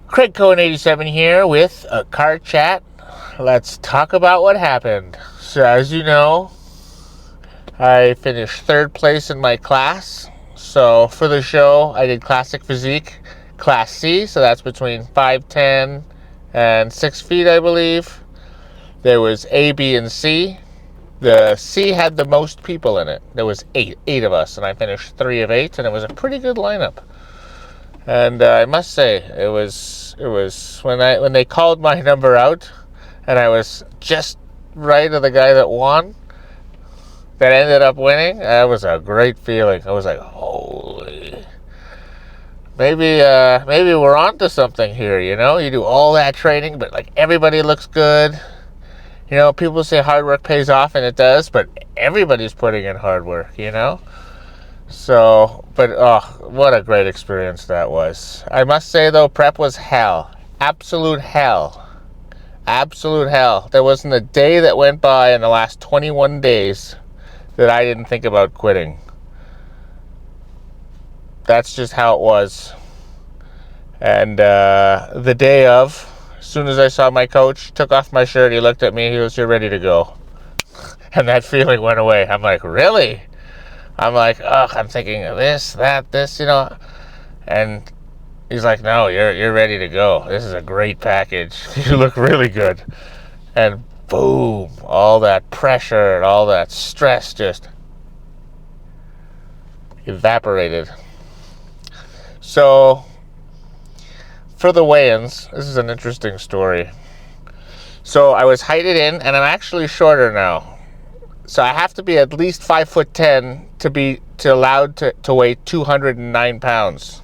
Craig Cohen 87 here with a car chat. Let's talk about what happened. So as you know, I finished third place in my class. So for the show, I did Classic Physique, Class C. So that's between 5'10" and 6 feet, I believe. There was A, B, and C. The C had the most people in it. There was eight of us, and I finished 3 of 8, and it was a pretty good lineup. And I must say, it was when they called my number out, and I was just right of the guy that won, that ended up winning. That was a great feeling. I was like, holy, maybe we're on to something here. You know, you do all that training, but like everybody looks good. You know, people say hard work pays off, and it does, but everybody's putting in hard work. You know. So, but oh, what a great experience that was. I must say though, prep was hell. Absolute hell. Absolute hell. There wasn't a day that went by in the last 21 days that I didn't think about quitting. That's just how it was. And the day of, as soon as I saw my coach, took off my shirt, he looked at me, he goes, "You're ready to go." And that feeling went away. I'm like, really? I'm like, ugh, I'm thinking of this, you know. And he's like, "No, you're ready to go. This is a great package. You look really good." And boom, all that pressure and all that stress just evaporated. So, for the weigh-ins, this is an interesting story. So I was heighted in, and I'm actually shorter now. So I have to be at least 5'10" to be allowed to weigh 209 pounds.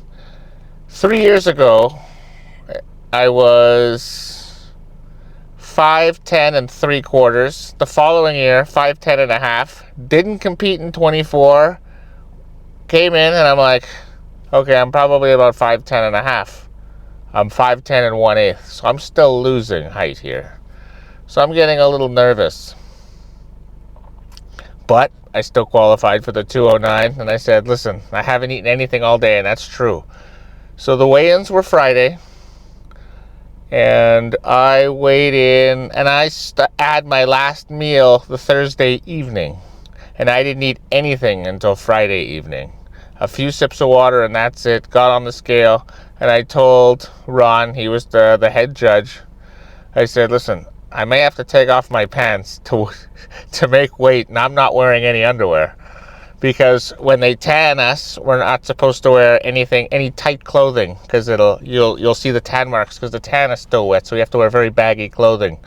3 years ago, I was 5'10" and 3/4. The following year, 5'10" and a half. Didn't compete in 24. Came in and I'm like, okay, I'm probably about 5'10" and a half. I'm 5'10" and 1/8. So I'm still losing height here. So I'm getting a little nervous. But I still qualified for the 209, and I said, listen, I haven't eaten anything all day, and that's true. So the weigh-ins were Friday, and I weighed in, and I had my last meal the Thursday evening, and I didn't eat anything until Friday evening. A few sips of water, and that's it. Got on the scale, and I told Ron, he was the head judge, I said, listen, I may have to take off my pants to make weight, and I'm not wearing any underwear, because when they tan us, we're not supposed to wear any tight clothing, because you'll see the tan marks, because the tan is still wet, so we have to wear very baggy clothing.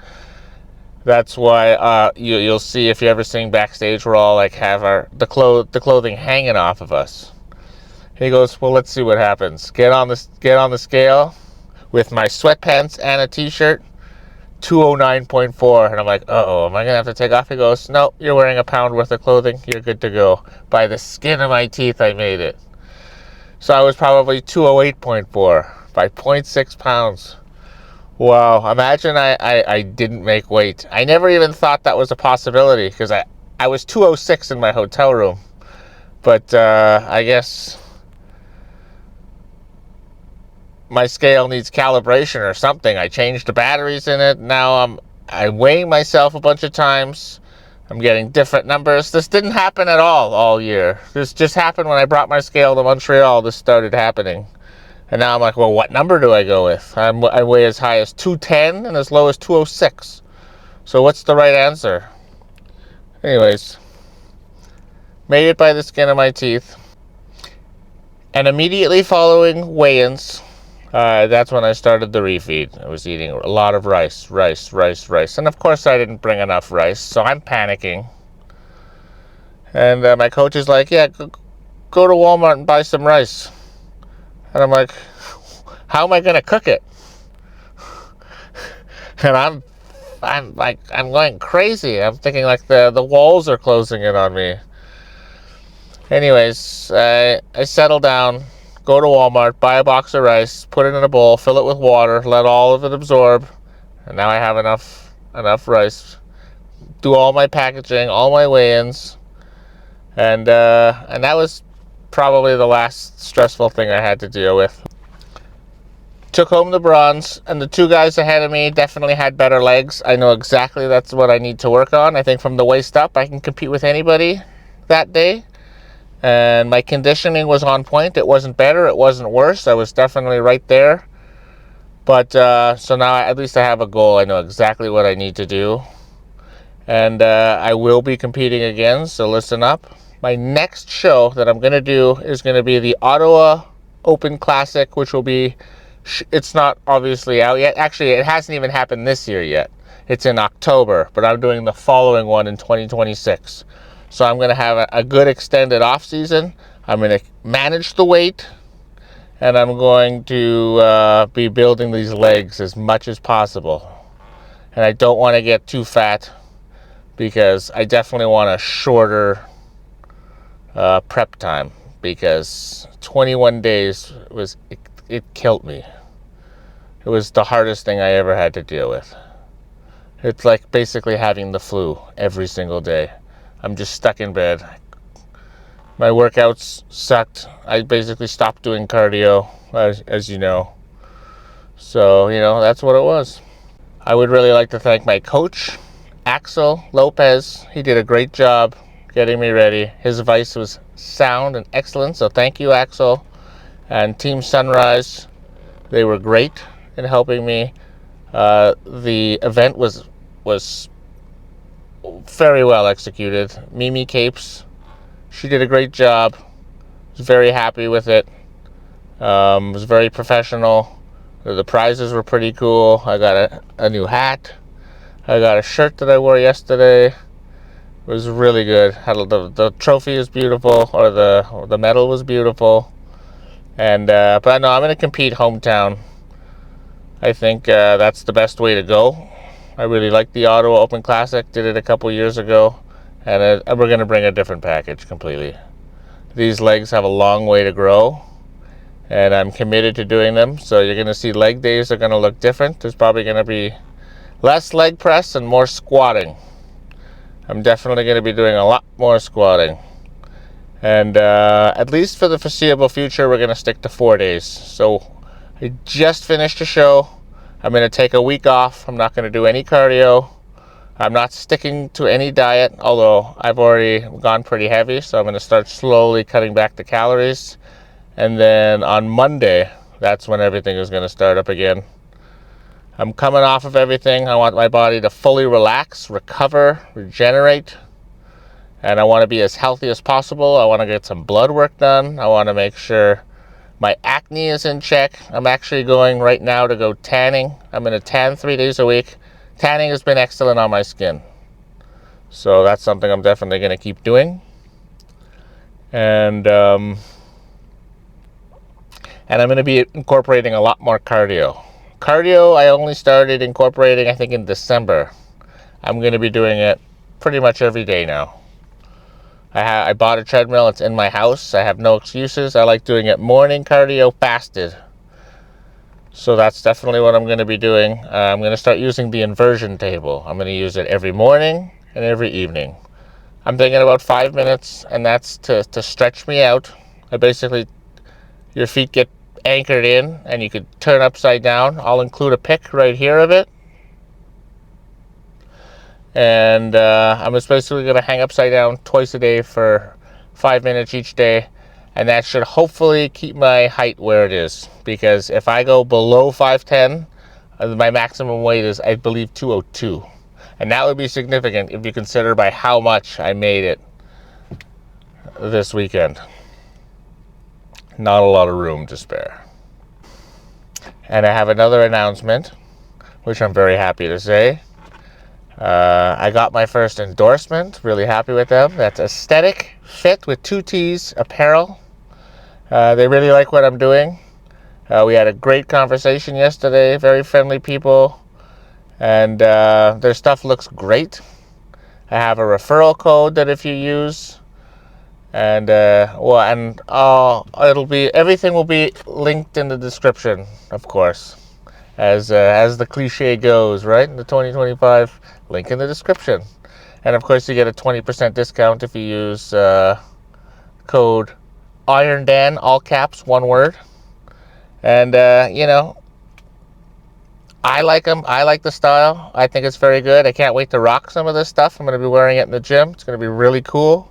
That's why you'll see, if you ever sing backstage, we're all like have the clothing hanging off of us. He goes, well, let's see what happens. Get on the scale with my sweatpants and a t-shirt. 209.4, and I'm like, uh-oh, am I gonna have to take off? He goes, no, you're wearing a pound worth of clothing, you're good to go. By the skin of my teeth, I made it. So I was probably 208.4 by 0.6 pounds. Wow, imagine I didn't make weight. I never even thought that was a possibility, because I was 206 in my hotel room. But I guess my scale needs calibration or something. I changed the batteries in it. Now I'm weighing myself a bunch of times. I'm getting different numbers. This didn't happen at all year. This just happened when I brought my scale to Montreal. This started happening. And now I'm like, well, what number do I go with? I weigh as high as 210 and as low as 206. So what's the right answer? Anyways, made it by the skin of my teeth. And immediately following weigh-ins, that's when I started the refeed. I was eating a lot of rice. And of course I didn't bring enough rice, so I'm panicking. And my coach is like, yeah, go to Walmart and buy some rice. And I'm like, how am I going to cook it? And I'm going crazy. I'm thinking like the walls are closing in on me. Anyways, I settle down. Go to Walmart, buy a box of rice, put it in a bowl, fill it with water, let all of it absorb, and now I have enough rice. Do all my packaging, all my weigh-ins, and that was probably the last stressful thing I had to deal with. took home the bronze, and the two guys ahead of me definitely had better legs. I know exactly that's what I need to work on. I think from the waist up, I can compete with anybody that day. And my conditioning was on point. It wasn't better, it wasn't worse. I was definitely right there. But so now at least I have a goal. I know exactly what I need to do. And I will be competing again, so listen up. My next show that I'm going to do is going to be the Ottawa Open Classic, which will be, it's not obviously out yet. Actually, it hasn't even happened this year yet. It's in October, but I'm doing the following one in 2026. So I'm going to have a good extended off season. I'm going to manage the weight, and I'm going to be building these legs as much as possible. And I don't want to get too fat, because I definitely want a shorter prep time, because 21 days it killed me. It was the hardest thing I ever had to deal with. It's like basically having the flu every single day. I'm just stuck in bed. My workouts sucked. I basically stopped doing cardio, as you know. So, that's what it was. I would really like to thank my coach, Axel Lopez. He did a great job getting me ready. His advice was sound and excellent, so thank you, Axel. And Team Sunrise, they were great in helping me. The event was very well executed. Mimi Capes, she did a great job. Was very happy with it. Was very professional. The prizes were pretty cool. I got a new hat. I got a shirt that I wore yesterday. It was really good. The trophy is beautiful, or the medal was beautiful. And but no, I'm going to compete hometown. I think that's the best way to go. I really like the Ottawa Open Classic. Did it a couple years ago, and we're going to bring a different package completely. These legs have a long way to grow, and I'm committed to doing them. So you're going to see leg days are going to look different. There's probably going to be less leg press and more squatting. I'm definitely going to be doing a lot more squatting. And at least for the foreseeable future, we're going to stick to 4 days. So I just finished a show. I'm going to take a week off. I'm not going to do any cardio. I'm not sticking to any diet, although I've already gone pretty heavy. So I'm going to start slowly cutting back the calories. And then on Monday, that's when everything is going to start up again. I'm coming off of everything. I want my body to fully relax, recover, regenerate. And I want to be as healthy as possible. I want to get some blood work done. I want to make sure my acne is in check. I'm actually going right now to go tanning. I'm going to tan 3 days a week. Tanning has been excellent on my skin. So that's something I'm definitely going to keep doing. And I'm going to be incorporating a lot more cardio. Cardio, I only started incorporating, I think, in December. I'm going to be doing it pretty much every day now. I bought a treadmill. It's in my house. I have no excuses. I like doing it morning cardio fasted. So that's definitely what I'm going to be doing. I'm going to start using the inversion table. I'm going to use it every morning and every evening. I'm thinking about 5 minutes, and that's to stretch me out. Your feet get anchored in, and you could turn upside down. I'll include a pic right here of it. And I'm just basically going to hang upside down twice a day for 5 minutes each day. And that should hopefully keep my height where it is. Because if I go below 5'10", my maximum weight is, I believe, 202. And that would be significant if you consider by how much I made it this weekend. Not a lot of room to spare. And I have another announcement, which I'm very happy to say. I got my first endorsement. Really happy with them. That's Aesthetic Fit with 2 T's Apparel. They really like what I'm doing. We had a great conversation yesterday. Very friendly people. And their stuff looks great. I have a referral code that if you use, and everything will be linked in the description, of course, as the cliche goes, right? In the 2025, link in the description. And of course, you get a 20% discount if you use code IronDan, all caps, one word. And I like them. I like the style. I think it's very good. I can't wait to rock some of this stuff. I'm going to be wearing it in the gym. It's going to be really cool.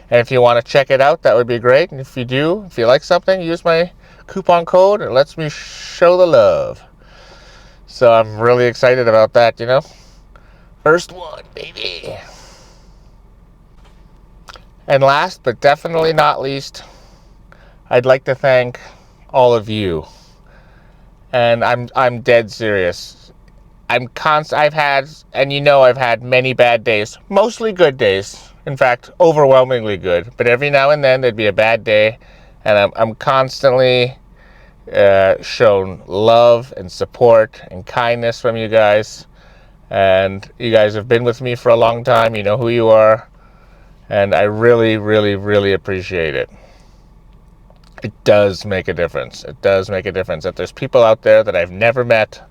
And if you want to check it out, that would be great. And if you do, if you like something, use my coupon code. It lets me show the love. So I'm really excited about that, you know. First one, baby. And last, but definitely not least, I'd like to thank all of you. And I'm dead serious. I've had, and you know, I've had many bad days, mostly good days. In fact, overwhelmingly good. But every now and then there'd be a bad day, and I'm constantly shown love and support and kindness from you guys. And you guys have been with me for a long time. You know who you are, and I really, really, really appreciate it. It does make a difference. It does make a difference that there's people out there that I've never met,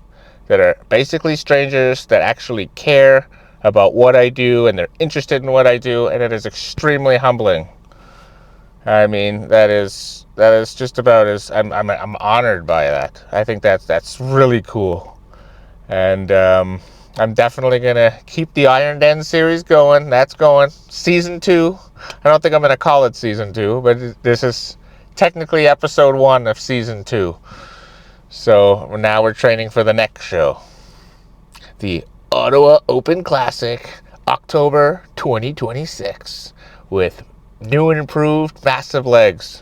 that are basically strangers, that actually care about what I do, and they're interested in what I do, and it is extremely humbling. I mean, that is just about as I'm honored by that. I think that's really cool, and I'm definitely gonna keep the Iron Den series going. That's going. Season 2. I don't think I'm gonna call it Season 2, but this is technically episode 1 of Season 2. So now we're training for the next show, the Ottawa Open Classic, October 2026, with new and improved massive legs.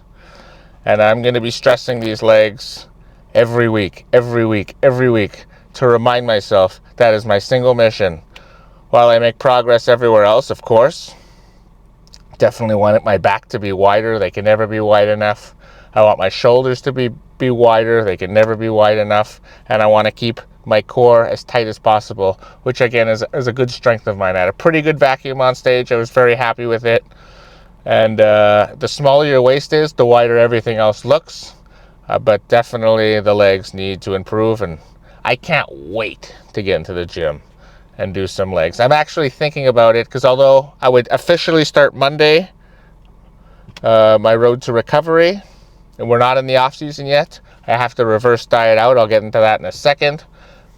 And I'm going to be stressing these legs every week, to remind myself that is my single mission. While I make progress everywhere else, of course, definitely want my back to be wider. They can never be wide enough. I want my shoulders to be wider. They can never be wide enough. And I want to keep my core as tight as possible, which again is a good strength of mine. I had a pretty good vacuum on stage. I was very happy with it. And the smaller your waist is, the wider everything else looks. But definitely the legs need to improve, and I can't wait to get into the gym and do some legs. I'm actually thinking about it, because although I would officially start Monday my road to recovery, and we're not in the off season yet, I have to reverse diet out. I'll get into that in a second.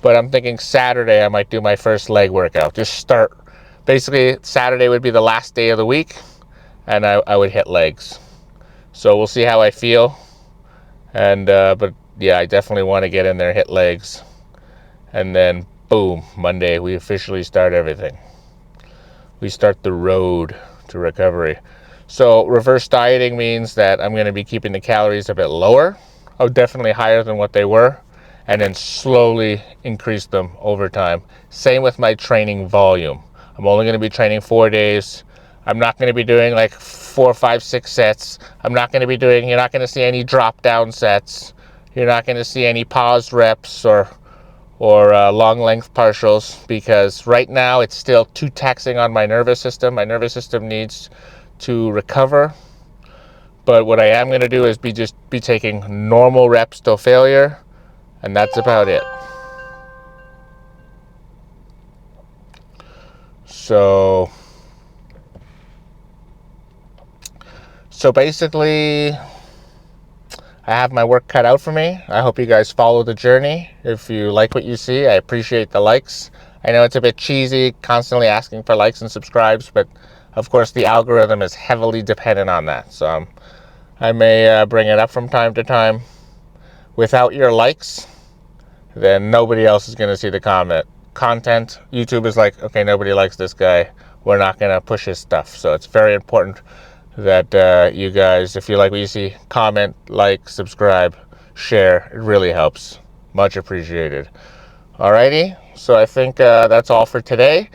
But I'm thinking Saturday I might do my first leg workout. Just start. Basically, Saturday would be the last day of the week, and I would hit legs. So we'll see how I feel. And but yeah, I definitely want to get in there, hit legs, and then boom, Monday we officially start everything. We start the road to recovery. So reverse dieting means that I'm going to be keeping the calories a bit lower, definitely higher than what they were, and then slowly increase them over time. Same with my training volume. I'm only going to be training 4 days. I'm not going to be doing like 4, 5, 6 sets. You're not going to see any drop down sets. You're not going to see any pause reps or long length partials, because right now it's still too taxing on my nervous system. My nervous system needs to recover. But what I am going to do is be taking normal reps till failure, and that's about it. So basically, I have my work cut out for me. I hope you guys follow the journey. If you like what you see, I appreciate the likes. I know it's a bit cheesy, constantly asking for likes and subscribes, but of course the algorithm is heavily dependent on that. So I may bring it up from time to time. Without your likes, then nobody else is going to see the content. YouTube is like, okay, nobody likes this guy. We're not going to push his stuff. So it's very important that you guys, if you like what you see, comment, like, subscribe, share. It really helps. Much appreciated. Alrighty, so I think that's all for today.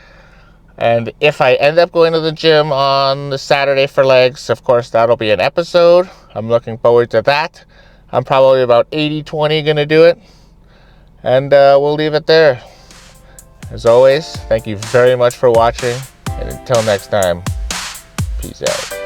And if I end up going to the gym on the Saturday for legs, of course, that'll be an episode. I'm looking forward to that. I'm probably about 80-20 going to do it. And we'll leave it there. As always, thank you very much for watching. And until next time, peace out.